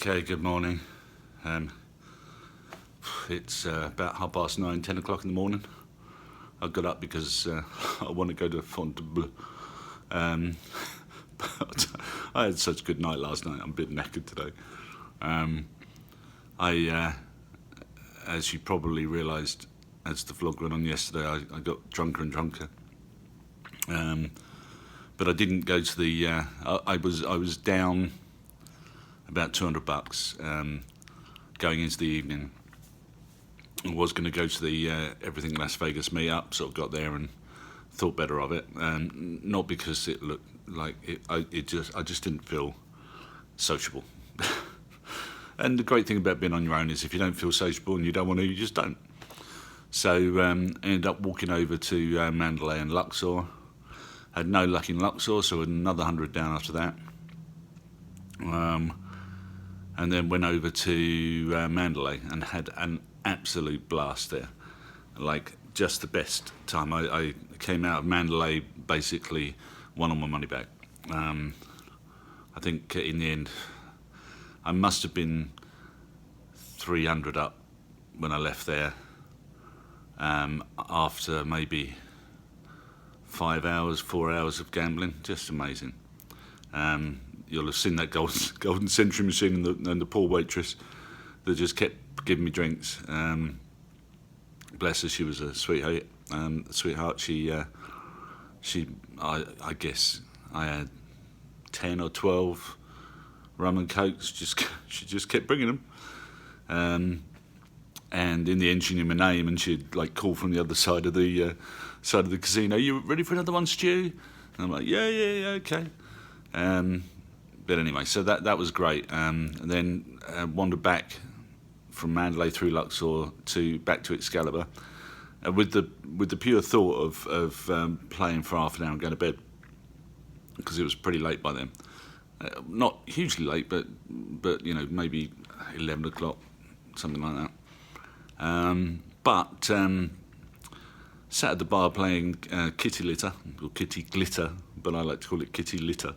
Okay, good morning. Um, it's about 9:30, 10 o'clock in the morning. I got up because I want to go to Fontainebleau. Um, but I had such a good night last night. I'm a bit knackered today. Um, as you probably realised, as the vlog went on yesterday, I got drunker and drunker. But I didn't go to the. I was down about $200 going into the evening. I was going to go to the Everything Las Vegas meetup, sort of got there and thought better of it. Not because it looked like it. I just didn't feel sociable. And the great thing about being on your own is if you don't feel sociable and you don't want to, you just don't. So I ended up walking over to Mandalay and Luxor. Had no luck in Luxor, so another 100 down after that. And then went over to Mandalay and had an absolute blast there. Like, just the best time. I came out of Mandalay basically won all my money back. I think in the end, I must have been 300 up when I left there after maybe 4 hours of gambling. Just amazing. You'll have seen that golden century machine and the poor waitress that just kept giving me drinks. Bless her, she was a sweetheart. I guess I had 10 or 12 rum and cokes. She just kept bringing them. And in the end, she knew my name, and she'd like call from the other side of the casino. You ready for another one, Stu? And I'm like, yeah, okay. But anyway, so that was great. And then wandered back from Mandalay through Luxor back to Excalibur, with the pure thought of playing for half an hour and going to bed, because it was pretty late by then. Not hugely late, but maybe 11 o'clock, something like that. But sat at the bar playing Kitty Litter, or Kitty Glitter, but I like to call it Kitty Litter.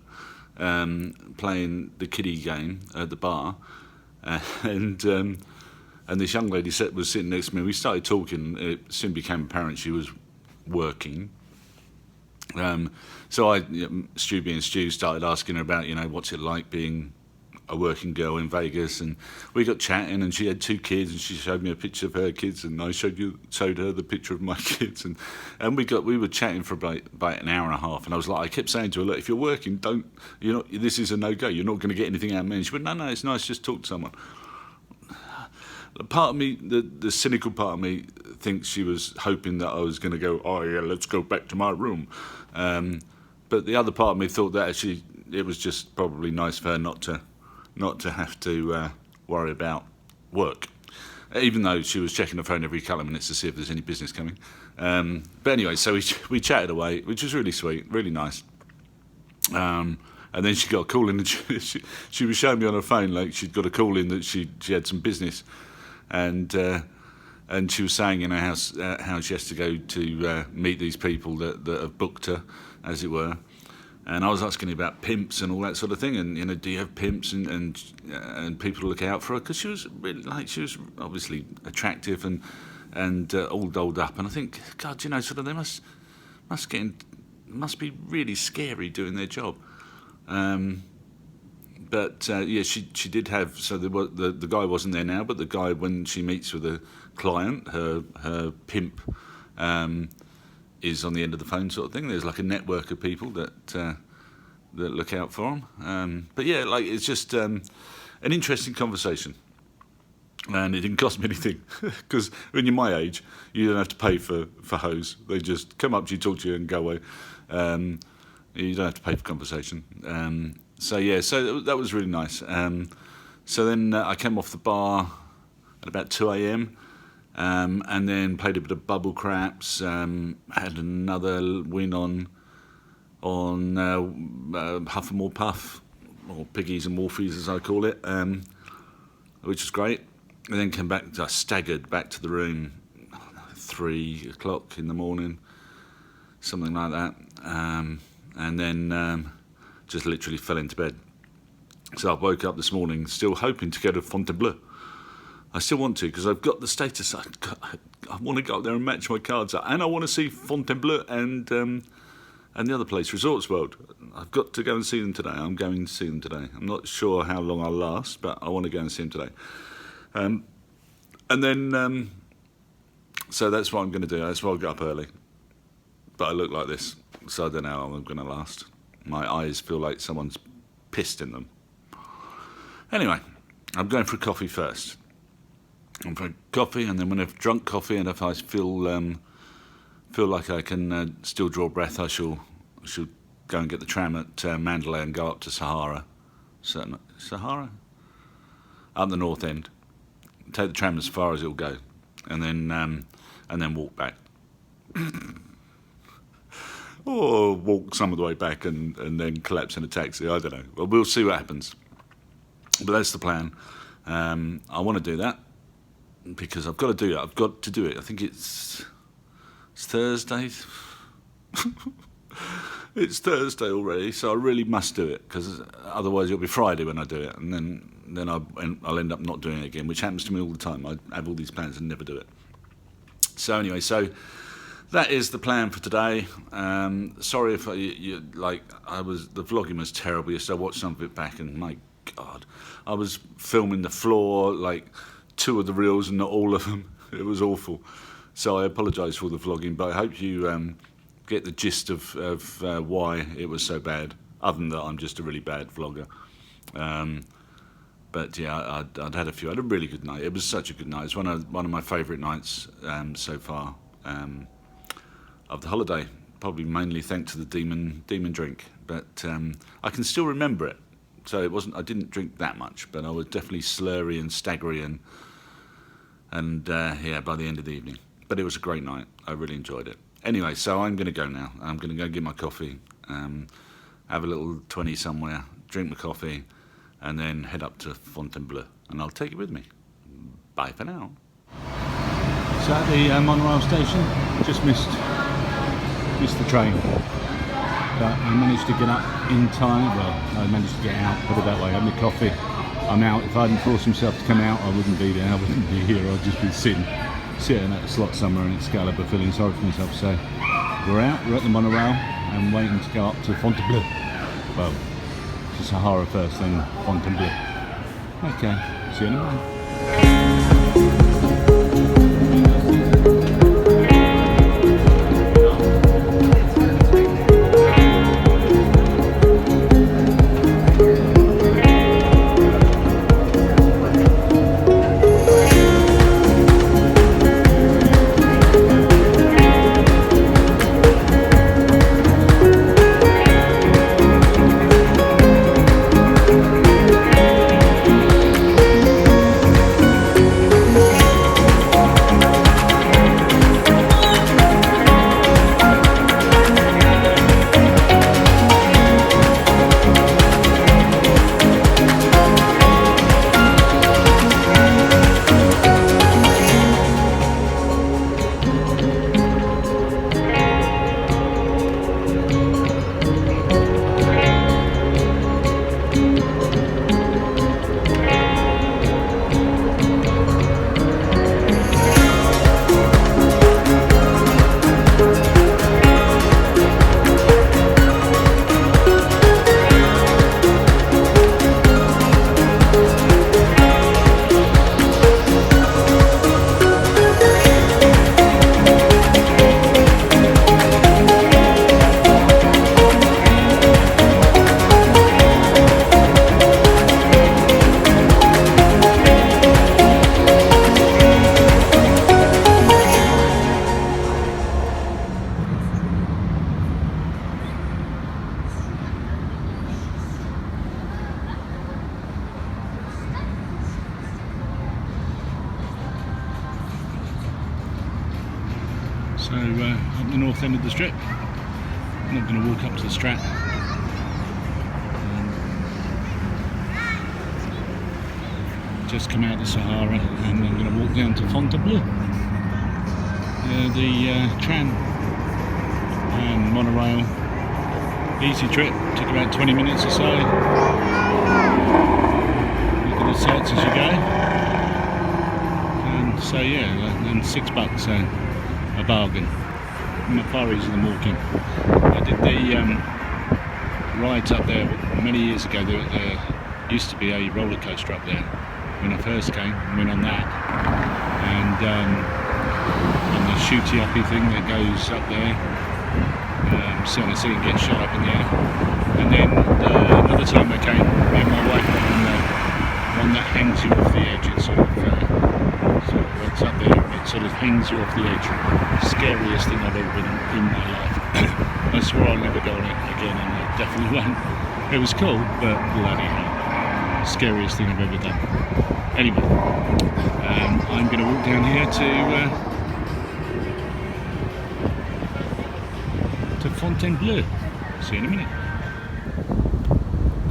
Playing the kiddie game at the bar, and this young lady was sitting next to me. We started talking. It soon became apparent she was working. So Stu being Stu, started asking her about what's it like being a working girl in Vegas, and we got chatting, and she had 2 kids, and she showed me a picture of her kids, and I showed her the picture of my kids, and we were chatting for about an hour and a half, and I kept saying to her, look, if you're working, this is a no-go, you're not going to get anything out of me. And she went, no, it's nice, just talk to someone. Part of me, the cynical part of me, thinks she was hoping that I was going to go, oh yeah, let's go back to my room, but the other part of me thought that actually it was just probably nice for her not to have to worry about work, even though she was checking her phone every couple of minutes to see if there's any business coming. But anyway, so we chatted away, which was really sweet, really nice. And then she got a call in, and she was showing me on her phone like she'd got a call in that she had some business, and she was saying how she has to go to meet these people that have booked her, as it were. And I was asking her about pimps and all that sort of thing, and do you have pimps and people to look out for her? Because she was really she was obviously attractive and all dolled up. And I think, God, sort of they must be really scary doing their job. But she did have. So the guy wasn't there now, but the guy, when she meets with a client, her pimp is on the end of the phone, sort of thing. There's like a network of people that look out for them. But yeah, it's just an interesting conversation, and it didn't cost me anything, because when you're my age, you don't have to pay for hoes. They just come up to you, talk to you, and go away. You don't have to pay for conversation. So that was really nice. So then I came off the bar at about 2 a.m. And then played a bit of bubble craps. Had another win on Huff and More Puff, or Piggies and Wolfies as I call it, which was great. And then came back. I staggered back to the room 3 o'clock in the morning, something like that. And then just literally fell into bed. So I woke up this morning still hoping to go to Fontainebleau. I still want to because I've got the status. I want to go up there and match my cards up, and I want to see Fontainebleau and the other place, Resorts World. I've got to go and see them today. I'm going to see them today. I'm not sure how long I'll last, but I want to go and see them today. And then, so that's what I'm going to do. That's why I'll get up early. But I look like this, so I don't know how long I'm going to last. My eyes feel like someone's pissed in them. Anyway, I'm going for a coffee first. I'm for a coffee, and then when I've drunk coffee, and if I feel like I can still draw breath, I shall go and get the tram at Mandalay and go up to Sahara. Sahara? Up the north end. Take the tram as far as it'll go, and then walk back. Or walk some of the way back and then collapse in a taxi. I don't know. Well, we'll see what happens. But that's the plan. I want to do that because I've got to do it. I've got to do it. I think it's Thursday. It's Thursday already, so I really must do it because otherwise it'll be Friday when I do it, and then I'll end up not doing it again, which happens to me all the time. I have all these plans and never do it. So anyway, that is the plan for today. Sorry if the vlogging was terrible yesterday. I watched some of it back, and my God, I was filming the floor, like 2 of the reels and not all of them. It was awful. So I apologise for all the vlogging, but I hope you get the gist of why it was so bad, other than that I'm just a really bad vlogger. But yeah, I'd had a few. I had a really good night. It was such a good night. It's one of my favourite nights so far of the holiday. Probably mainly thanks to the demon drink, but I can still remember it. So it wasn't. I didn't drink that much, but I was definitely slurry and staggery and by the end of the evening. But it was a great night. I really enjoyed it. Anyway, so I'm going to go now. I'm going to go get my coffee, have a little 20 somewhere, drink my coffee, and then head up to Fontainebleau. And I'll take you with me. Bye for now. So at the monorail station, just missed the train. But I managed to get up in time. Well, I managed to get out, put it that way. I had my coffee. I'm out. If I hadn't forced myself to come out, I wouldn't be there. I wouldn't be here. I'd just be sitting at a slot somewhere in Excalibur, feeling sorry for myself. So we're out. We're at the monorail and waiting to go up to Fontainebleau. Well, to Sahara first, then Fontainebleau. Okay. See you in a minute. So up the north end of the strip. I'm not going to walk up to the Strat. Just come out of Sahara and I'm going to walk down to Fontainebleau. The tram and monorail, easy trip, took about 20 minutes or so. Look at the sets as you go. And so yeah, and $6 a bargain. Far easier than walking. I did the rides up there many years ago. There used to be a roller coaster up there when I first came. I went on that, and the shooty uppy thing that goes up there. Certainly see it get shot up in the air. And then another time I came, me and my wife went on the one that hangs you off the edge. It's sort of it's up there. It sort of hangs you off the edge. Scariest thing I've ever been in my life. I swore I'll never go on it again, and I definitely won't. It was cool, but bloody hell, scariest thing I've ever done. Anyway, I'm going to walk down here to Fontainebleau. See you in a minute.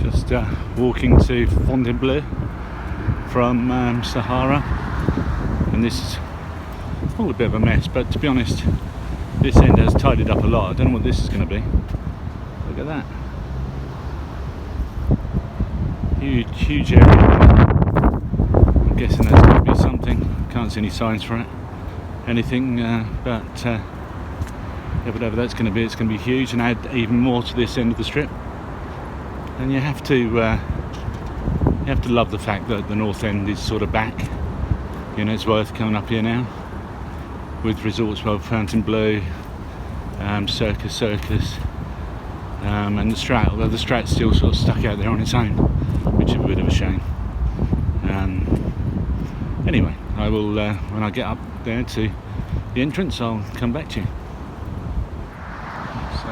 Just walking to Fontainebleau from Sahara, and this is all a bit of a mess, but to be honest, this end has tidied up a lot. I don't know what this is going to be. Look at that. Huge area. I'm guessing that's going to be something. Can't see any signs for it. Anything, but yeah, whatever that's going to be, it's going to be huge and add even more to this end of the strip. And you have to love the fact that the north end is sort of back. You know, it's worth coming up here now. With resorts like Fontainebleau, Circus, and the Strat, although the Strat's still sort of stuck out there on its own, which is a bit of a shame. Anyway, I will, when I get up there to the entrance, I'll come back to you. So,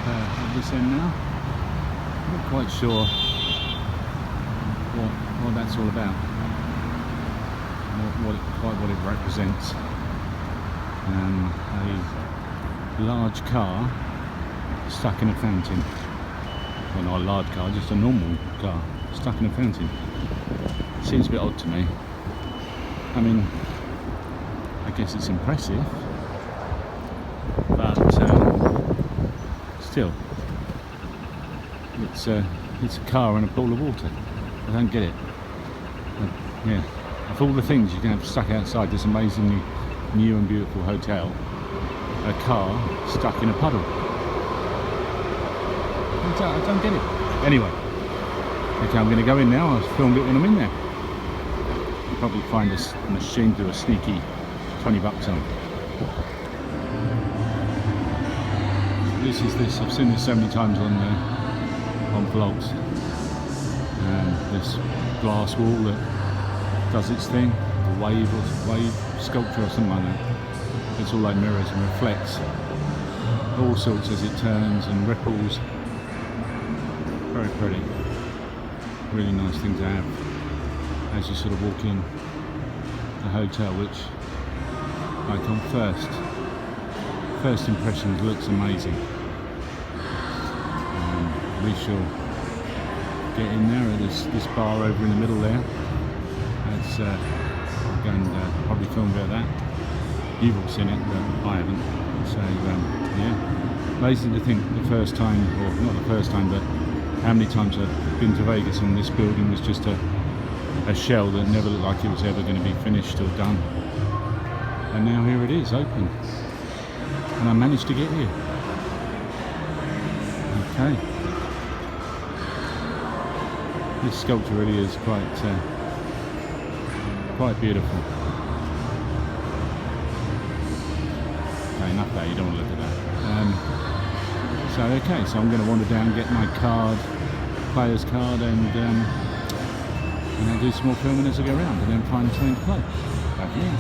at this end now, I'm not quite sure what that's all about. What it represents. A large car stuck in a fountain. Well, not a large car, just a normal car stuck in a fountain. Seems a bit odd to me. I mean, I guess it's impressive, but still, it's a car in a pool of water. I don't get it. Yeah. Of all the things you can have stuck outside this amazingly new and beautiful hotel, a car stuck in a puddle. I don't get it. Anyway, okay, I'm going to go in now. I'll film it when I'm in there. I'll probably find a machine to a sneaky $20 on. This is this. I've seen this so many times on vlogs. This glass wall that does its thing, a wave sculpture or something like that. It's all like mirrors and reflects all sorts as it turns and ripples. Very pretty. Really nice thing to have as you sort of walk in the hotel, which, like on first impressions, looks amazing. We shall get in there at this bar over in the middle there. I'll go and probably film a bit of that. You've all seen it, but I haven't. So yeah, amazing to think the first time, or not the first time, but how many times I've been to Vegas and this building was just a shell that never looked like it was ever going to be finished or done. And now here it is, open. And I managed to get here. Okay. This sculpture really is quite beautiful. Okay, enough of that, you don't want to look at that. So I'm going to wander down, get my card, player's card, and I'll do some more filming as I go around, and then find something to play. Back here.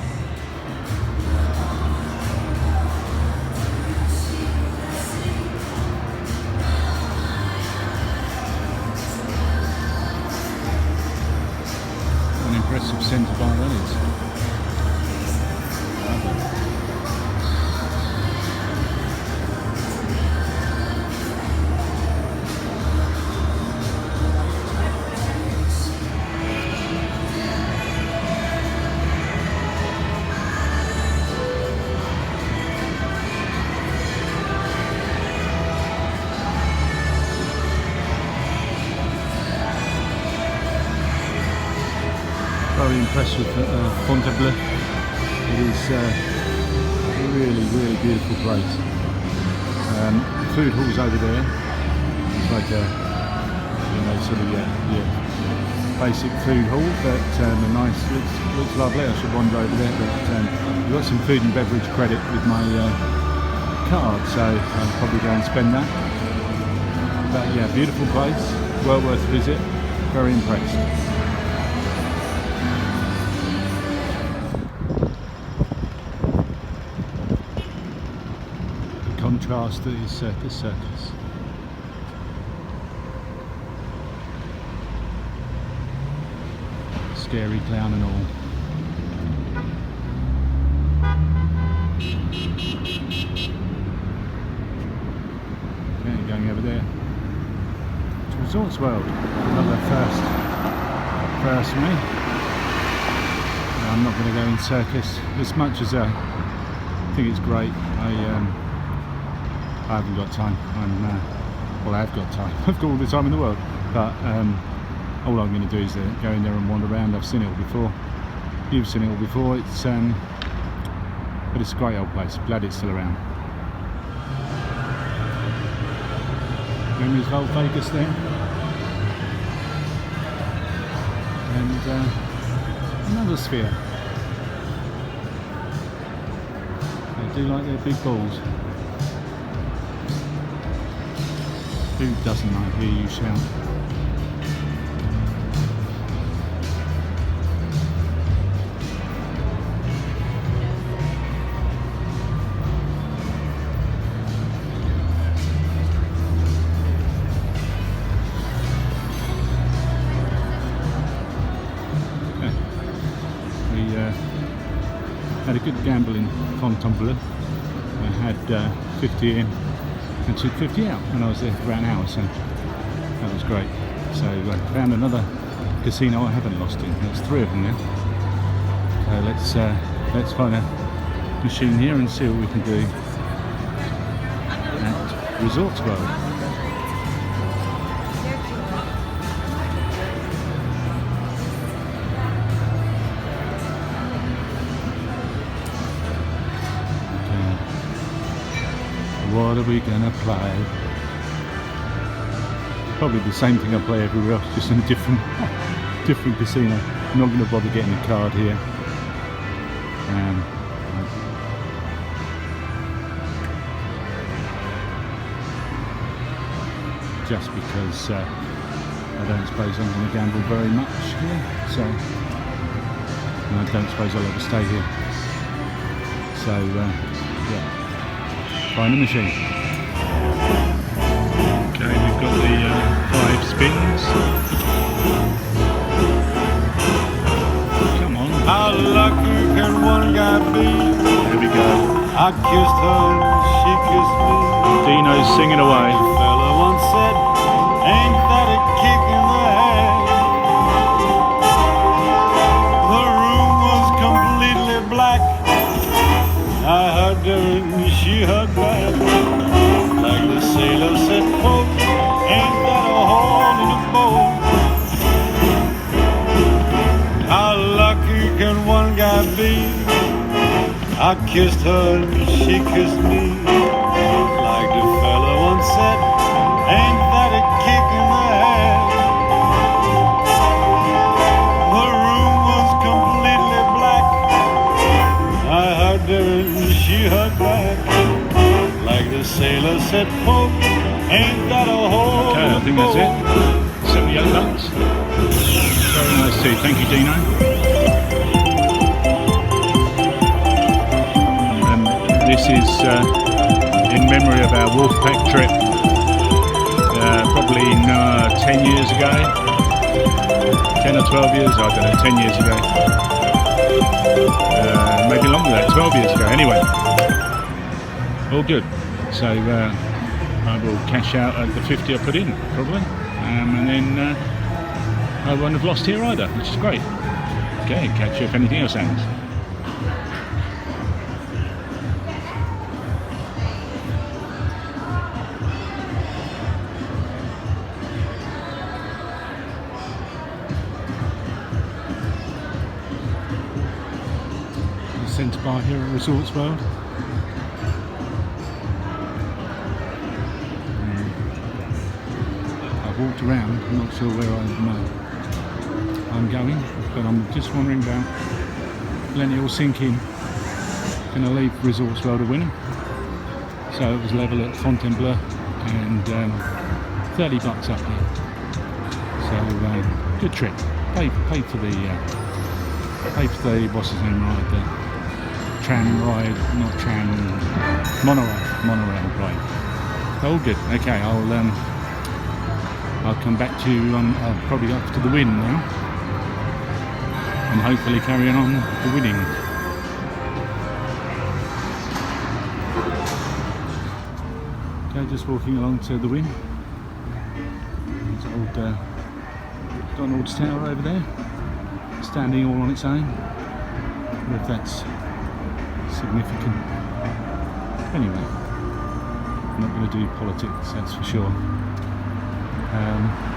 Impressive centre bar that is. Lovely. very impressed with Fontainebleau. It is a really, really beautiful place. Food hall's over there. It's like a, sort of basic food hall, but a nice, looks lovely. I should wander over there, but I've got some food and beverage credit with my card, so I'll probably go and spend that. But yeah, beautiful place, well worth a visit. Very impressed. The contrast to the Circus. Scary clown and all. Okay, going over there to Resorts World. Another first for me. I'm not going to go in Circus as much as I think it's great. I haven't got time. Well, I have got time. I've got all the time in the world, but all I'm going to do is go in there and wander around. I've seen it all before. You've seen it all before. But it's a great old place. Glad it's still around. Memories of old Vegas there, and another sphere. They do like their big balls. Who doesn't like to hear you shout? Had a good gamble in Fontainebleau. I had 50 in and took 50 out, and I was there for about an hour, so that was great. So I found another casino I haven't lost in. There's 3 of them now. So let's find a machine here and see what we can do at Resorts World. What are we gonna play? Probably the same thing I play everywhere else, just in a different casino. I'm not gonna bother getting a card here. Just because I don't suppose I'm gonna gamble very much here, so and I don't suppose I'll ever stay here. So yeah. Find a machine. Okay, we've got the 5 spins. Come on. How lucky can one guy be? There we go. I kissed her, she kissed me. Dino's singing away. The fella once said, ain't that a kick in the head? The room was completely black. I hugged her and she hugged back. Like the sailor said, quote, ain't that a hole in the boat? How lucky can one guy be? I kissed her and she kissed me. Like the fella once said, ain't that a kick in the head? The room was completely black. I hugged her and she hugged back. Like the sailor said, quote, ain't that a hole? Okay, I think that's it. 78 bucks. Very nice too. Thank you, Dino. This is in memory of our Wolfpack trip, probably 10 years ago, 10 or 12 years, I don't know, 10 years ago, maybe longer than that, 12 years ago, anyway, all good. So I will cash out at the 50 I put in, probably, and then I won't have lost here either, which is great. Okay, catch you if anything else happens. bar here at Resorts World. I've walked around, I'm not sure where I'm going, but I'm just wondering about letting it all sink in. Going to leave Resorts World a winner. So it was level at Fontainebleau and $30 up there. So good trip. Paid for the what's his name ride, the tram ride, not tram, monorail ride. All good. Okay, I'll come back to you on probably after the win now, and hopefully carrying on the winning. Okay, just walking along to the win. There's old Donald's Tower over there, standing all on its own. I wonder if that's significant. Anyway, I'm not going to do politics, that's for sure.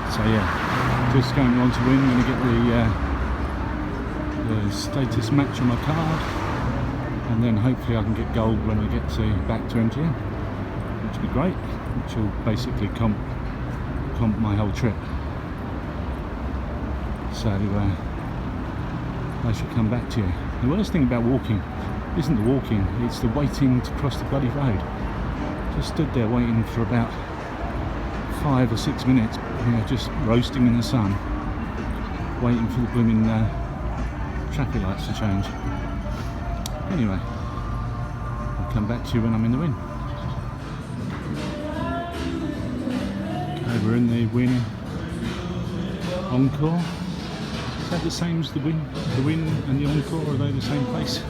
So yeah, just going on to win. I'm going to get the status match on my card, and then hopefully I can get gold when I get back to MGM, which would be great, which will basically comp my whole trip. So I should come back to you. The worst thing about walking isn't the walking, it's the waiting to cross the bloody road. Just stood there waiting for about 5 or 6 minutes, you know, just roasting in the sun, waiting for the blooming traffic lights to change. Anyway, I'll come back to you when I'm in the win. Okay, we're in the win encore. Is that the same as the win? The win and the encore, are they the same place?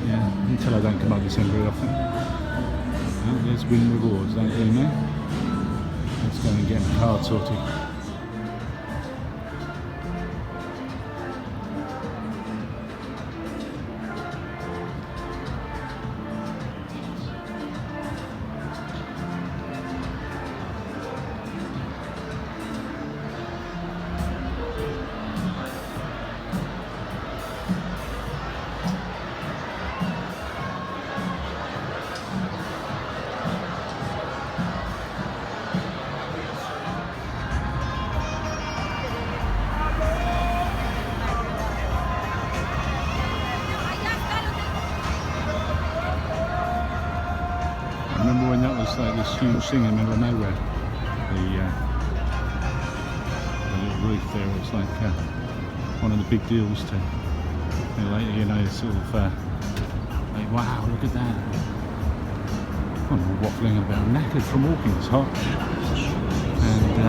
Yeah, until I don't come up this end very often. Oh, there's win rewards, don't you know? Let's go and get my card sorted. Remember when that was like this huge thing in the middle of nowhere? The little roof there, it was like one of the big deals to, you know, sort of like, wow, look at that. I'm waffling about, knackered from walking, it's hot. And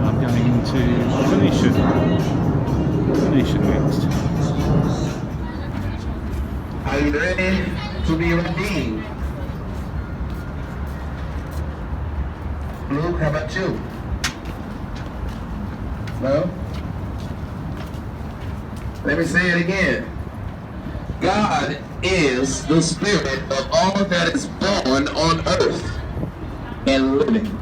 I'm going into Venetian next. Are you ready to be redeemed? Luke, how about you? No? Let me say it again. God is the spirit of all that is born on earth and living.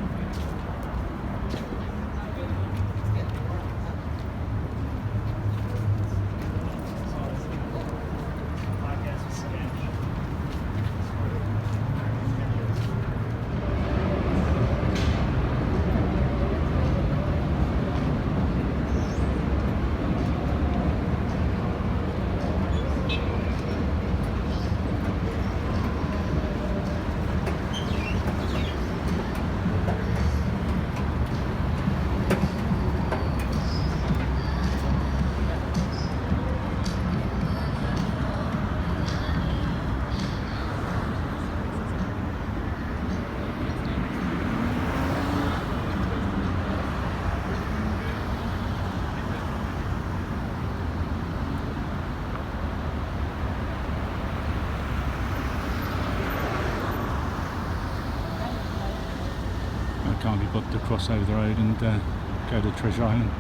Can't be bothered to cross over the road and go to Treasure Island.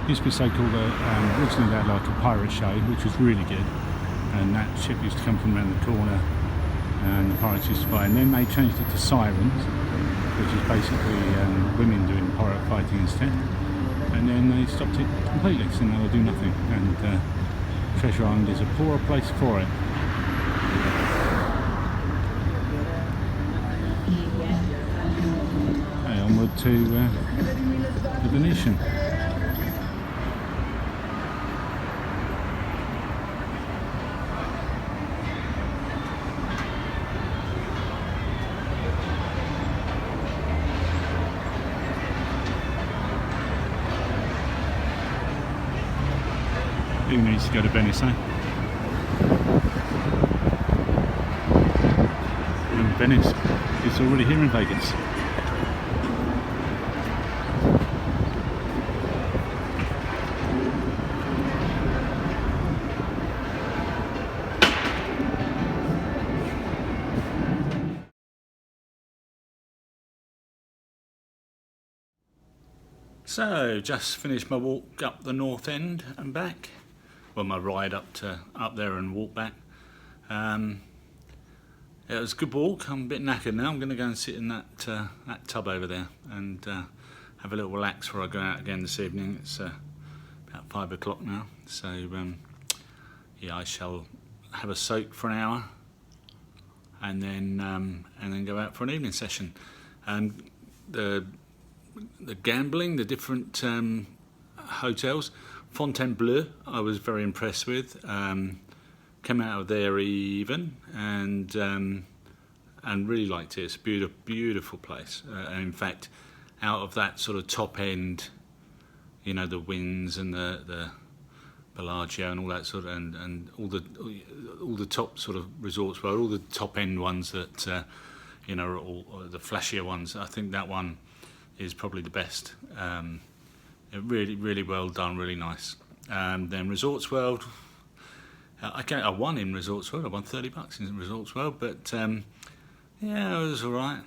It used to be so-called originally they had like a pirate show, which was really good, and that ship used to come from around the corner and the pirates used to fly, and then they changed it to Sirens, which is basically women doing pirate fighting instead, and then they stopped it completely, so now they do nothing, and Treasure Island is a poorer place for it. Okay, onward to the Venetian. Who needs to go to Venice, eh? And Venice is already here in Vegas. So, just finished my walk up the North End and back. Well, my ride up there and walk back. It was a good walk. I'm a bit knackered now. I'm going to go and sit in that tub over there and have a little relax before I go out again this evening. It's about 5 o'clock now, so yeah, I shall have a soak for an hour and then go out for an evening session. The gambling, the different hotels. Fontainebleau, I was very impressed with. Came out of there even, and really liked it. It's a beautiful place. And in fact, out of that sort of top end, you know, the Winds and the Bellagio and all that sort of, and all the top sort of resorts, well, all the top end ones that you know, are all the flashier ones. I think that one is probably the best. Really well done, really nice. Then Resorts World, I won in Resorts World. I won $30 in Resorts World, but yeah, it was all right.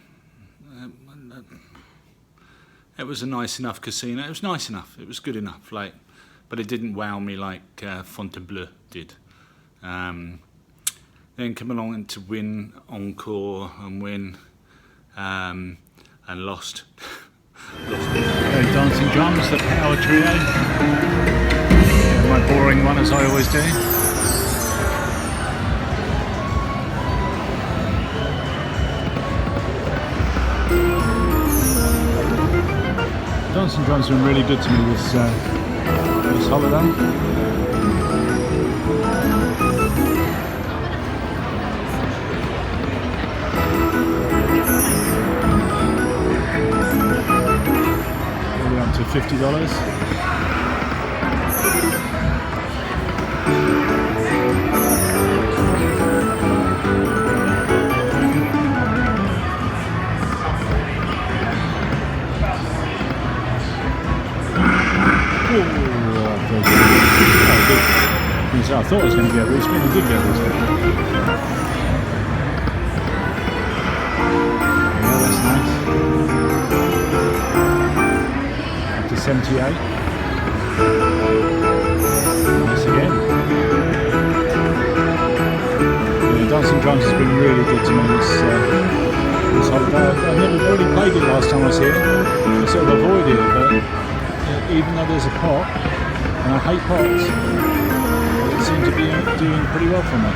It was a nice enough casino. It was nice enough. It was good enough. But it didn't wow me like Fontainebleau did. Then come along and to win Encore and win and lost. Dancing Drums, the Power Trio. Yeah, my boring one, as I always do. Dancing Drums have been really good to me this holiday. To $50. I thought I was going to be able to spin. I did get a spin. Yeah, that's nice. Up to 78. Nice again. Yeah, Dancing Drums has been really good to me this holiday. I never really played it last time I was here. I sort of avoided it, but even though there's a pot, and I hate pots, it seemed to be doing pretty well for me.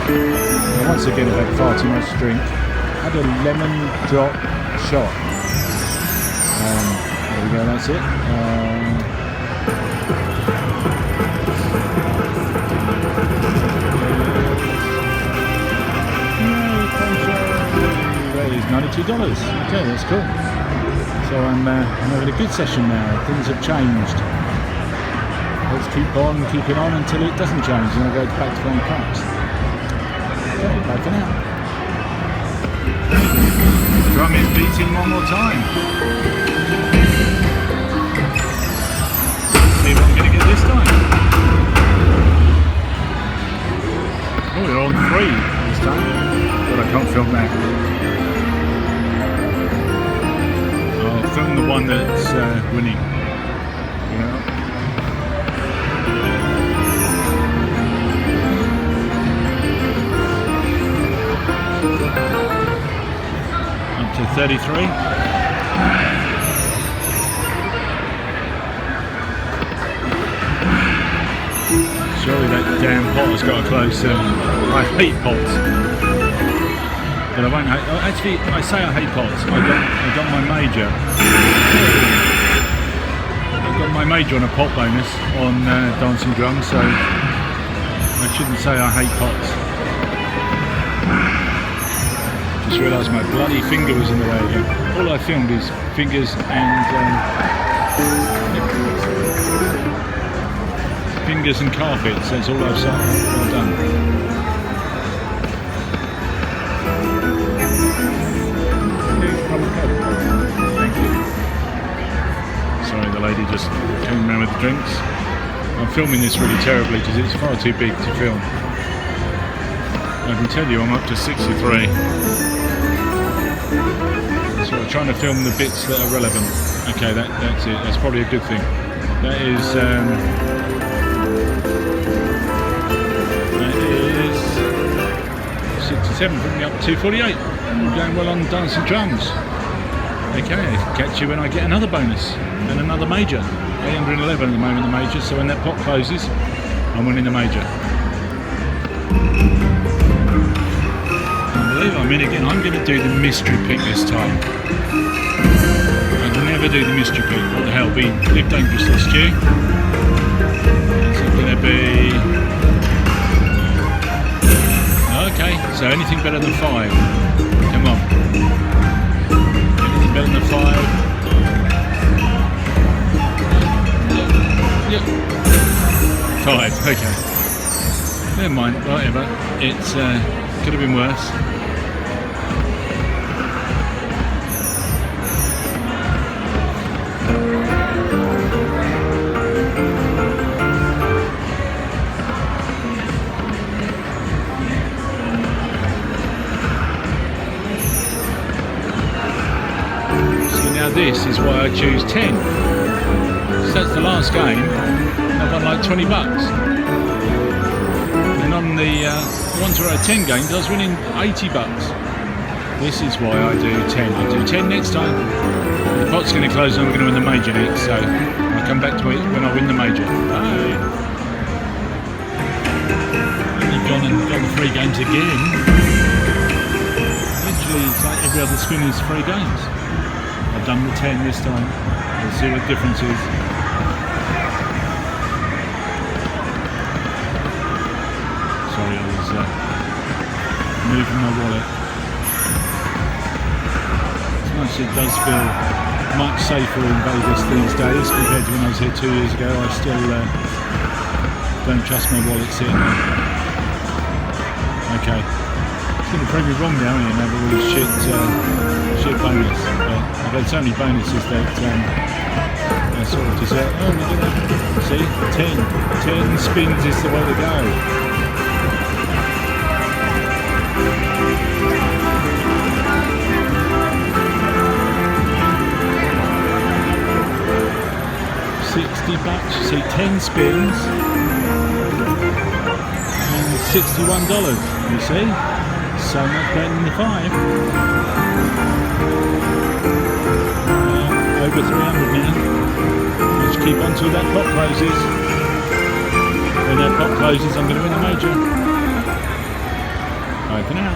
And once again, I've had far too much to drink. I had a lemon drop shot. There we go, that's it. That is $92. Okay, that's cool. So I'm having a good session now. Things have changed. Let's keep on keeping on until it doesn't change, and I'll go back to playing cards. Okay, bye for now. Drum is beating one more time. Let's see what I'm going to get this time. Oh, we're on 3 this time, but I can't film that. I'll film the one that's winning. Yeah. Up to 33. damn pot has got to close soon. I hate pots. But I won't hate, actually, I say I hate pots. I got my major. I got my major on a pot bonus on Dancing Drums, so I shouldn't say I hate pots. Just realised my bloody finger was in the way again. All I filmed is fingers and fingers and carpets. That's all I've said. Well done. Thank you. Sorry, the lady just came around with the drinks. I'm filming this really terribly because it's far too big to film. I can tell you I'm up to 63. So I'm trying to film the bits that are relevant. Okay, that's it. That's probably a good thing. That is 67, bringing me up to 248. I'm going well on Dancing Drums. Okay, catch you when I get another bonus and another major. 811 at the moment, the major. So when that pot closes, I'm winning the major. I'm in again. I'm going to do the mystery pick this time. I never do the mystery pick. What the hell? Be Live Dangerously, Stu. Is it going to be? Okay, so anything better than 5. Come on. Anything better than 5? Yep. 5. Okay. Never mind. Whatever. It's could have been worse. This is why I choose 10. So that's the last game. I've won like 20 bucks. And on the ones where I had 10 games, I was winning 80 bucks. This is why I do 10. I'll do 10 next time. The pot's going to close and I'm going to win the major next, so I'll come back to it when I win the major. Bye. And you've gone the 3 games again. Literally, it's like every other spin is 3 games. I've done the 10 this time. We'll see what the difference is. Sorry, I was moving my wallet. As much as it does feel much safer in Vegas these days compared to when I was here 2 years ago, I still don't trust my wallet sitting there. Okay. It's going to prove me wrong now and have a really shit bonus. But I've had so many bonuses that I sort of deserve. Oh, look at that. See? 10 spins is the way to go. $60. See, 10 spins and $61. You see? So much better than the 5. Over 300 now. Let's keep on till that pot closes. When that pot closes, I'm going to win the major. Bye for now.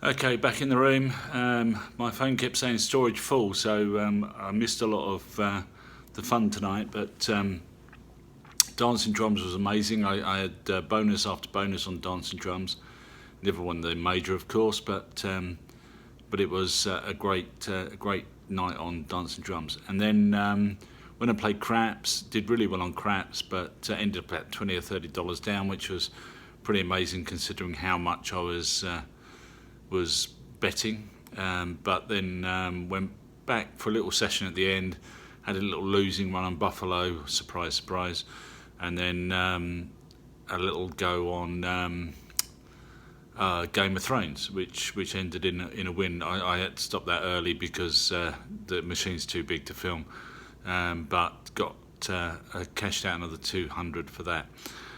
Okay, back in the room. My phone kept saying storage full, so I missed a lot of the fun tonight. But Dancing Drums was amazing. I had bonus after bonus on Dancing Drums. Never won the major, of course, but it was a great night on Dancing Drums. And then when I played craps, did really well on craps, but ended up at $20 or $30 down, which was pretty amazing considering how much I was betting. But then went back for a little session at the end, had a little losing run on Buffalo, surprise, surprise, and then a little go on Game of Thrones, which ended in a win. I had to stop that early because the machine's too big to film, but got cashed out another 200 for that.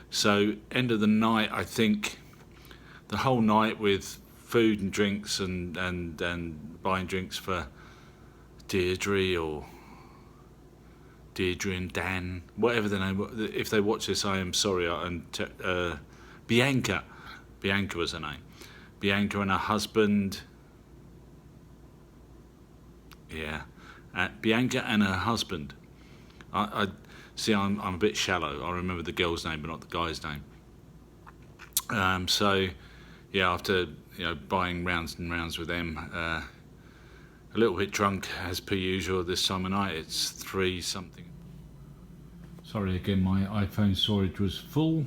So end of the night, I think the whole night with food and drinks and buying drinks for Deirdre or Deirdre and Dan, whatever their name. If they watch this, I am sorry. Bianca was her name. Bianca and her husband. Yeah, Bianca and her husband. I see. I'm a bit shallow. I remember the girl's name, but not the guy's name. So, yeah, after buying rounds and rounds with them, a little bit drunk as per usual this time of night. It's 3 something. Sorry again, my iPhone storage was full,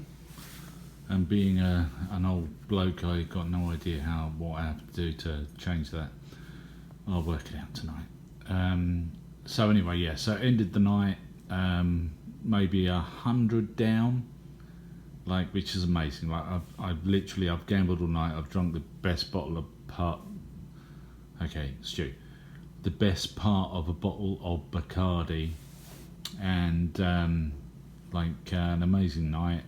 and being an old bloke, I got no idea what I have to do to change that. I'll work it out tonight. So anyway, yeah, so ended the night maybe 100 down, which is amazing. Like I've gambled all night. I've drunk the best bottle of the best part of a bottle of Bacardi, and an amazing night.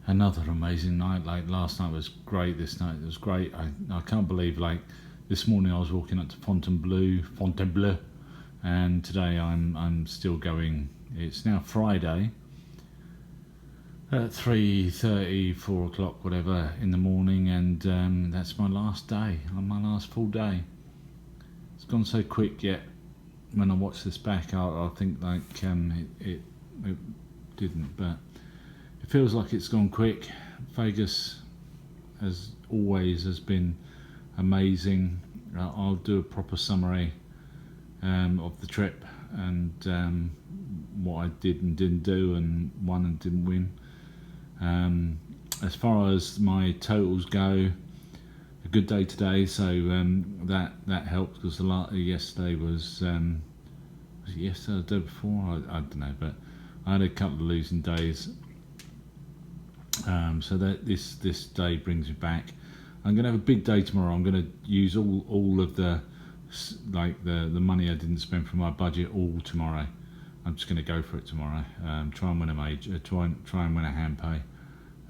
Another amazing night. Like last night was great. This night was great. I can't believe this morning I was walking up to Fontainebleau, and today I'm still going. It's now Friday at 3:30, 4 o'clock, whatever in the morning, and that's my last day, my last full day. It's gone so quick. Yet when I watch this back, I'll think it didn't, but it feels like it's gone quick. Vegas, as always, has been amazing. I'll do a proper summary of the trip and what I did and didn't do, and won and didn't win. As far as my totals go, a good day today, so that helped, because yesterday was it yesterday or the day before? I don't know, but I had a couple of losing days. So that this day brings me back. I'm going to have a big day tomorrow. I'm going to use all of the money I didn't spend from my budget all tomorrow. I'm just going to go for it tomorrow. Try and win a major. Try and win a hand pay.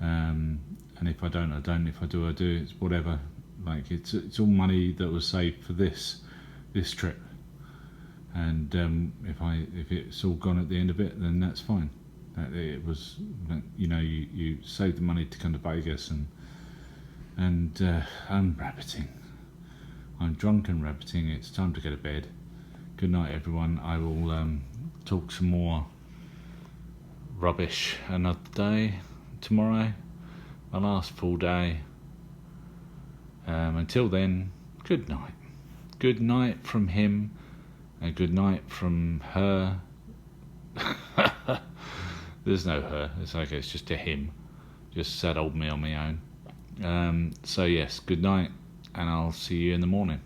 And if I don't, I don't. If I do, I do. It's whatever. It's all money that was saved for this trip. And if it's all gone at the end of it, then that's fine. It was, you save the money to come to Vegas, and I'm rabbiting. I'm drunk and rabbiting. It's time to go to bed. Good night, everyone. I will talk some more rubbish another day tomorrow. My last full day. Until then, good night. Good night from him, and good night from her. There's no her. It's just a him. Just sad old me on my own. So yes, good night, and I'll see you in the morning.